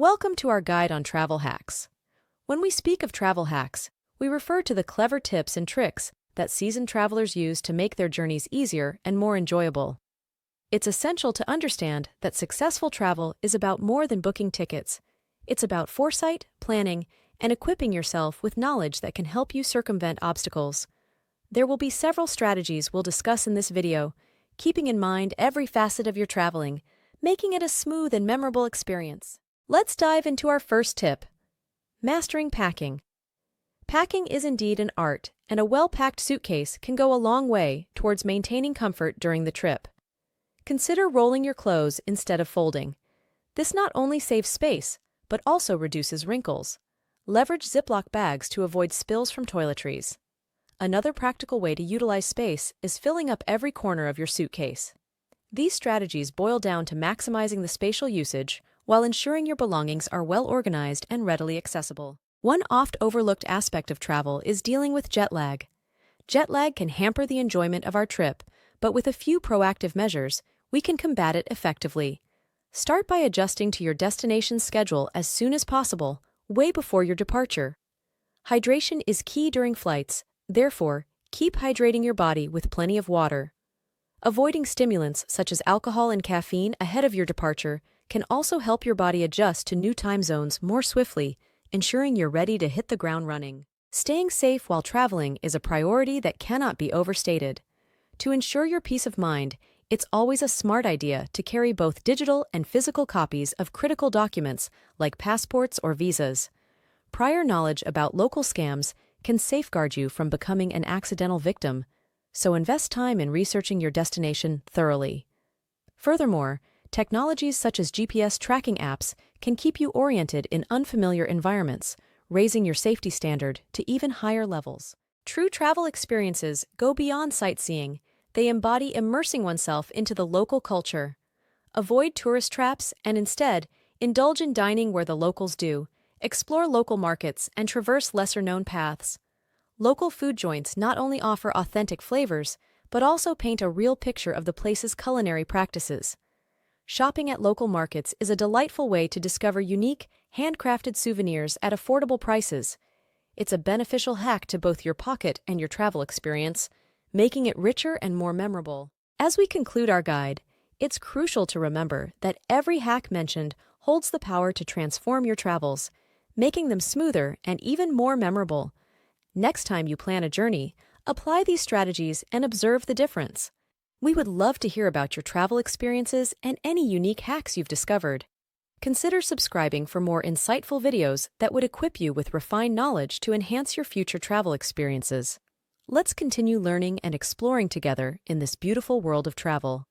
Welcome to our guide on travel hacks. When we speak of travel hacks, we refer to the clever tips and tricks that seasoned travelers use to make their journeys easier and more enjoyable. It's essential to understand that successful travel is about more than booking tickets. It's about foresight, planning, and equipping yourself with knowledge that can help you circumvent obstacles. There will be several strategies we'll discuss in this video, keeping in mind every facet of your traveling, making it a smooth and memorable experience. Let's dive into our first tip: mastering packing. Packing is indeed an art, and a well-packed suitcase can go a long way towards maintaining comfort during the trip. Consider rolling your clothes instead of folding. This not only saves space, but also reduces wrinkles. Leverage Ziploc bags to avoid spills from toiletries. Another practical way to utilize space is filling up every corner of your suitcase. These strategies boil down to maximizing the spatial usage while ensuring your belongings are well organized and readily accessible. One oft-overlooked aspect of travel is dealing with jet lag. Jet lag can hamper the enjoyment of our trip, but with a few proactive measures, we can combat it effectively. Start by adjusting to your destination's schedule as soon as possible, way before your departure. Hydration is key during flights, therefore, keep hydrating your body with plenty of water. Avoiding stimulants such as alcohol and caffeine ahead of your departure can also help your body adjust to new time zones more swiftly, ensuring you're ready to hit the ground running. Staying safe while traveling is a priority that cannot be overstated. To ensure your peace of mind, it's always a smart idea to carry both digital and physical copies of critical documents like passports or visas. Prior knowledge about local scams can safeguard you from becoming an accidental victim, so invest time in researching your destination thoroughly. Furthermore, technologies such as GPS tracking apps can keep you oriented in unfamiliar environments, raising your safety standard to even higher levels. True travel experiences go beyond sightseeing. They embody immersing oneself into the local culture. Avoid tourist traps and instead, indulge in dining where the locals do. Explore local markets and traverse lesser-known paths. Local food joints not only offer authentic flavors, but also paint a real picture of the place's culinary practices. Shopping at local markets is a delightful way to discover unique, handcrafted souvenirs at affordable prices. It's a beneficial hack to both your pocket and your travel experience, making it richer and more memorable. As we conclude our guide, it's crucial to remember that every hack mentioned holds the power to transform your travels, making them smoother and even more memorable. Next time you plan a journey, apply these strategies and observe the difference. We would love to hear about your travel experiences and any unique hacks you've discovered. Consider subscribing for more insightful videos that would equip you with refined knowledge to enhance your future travel experiences. Let's continue learning and exploring together in this beautiful world of travel.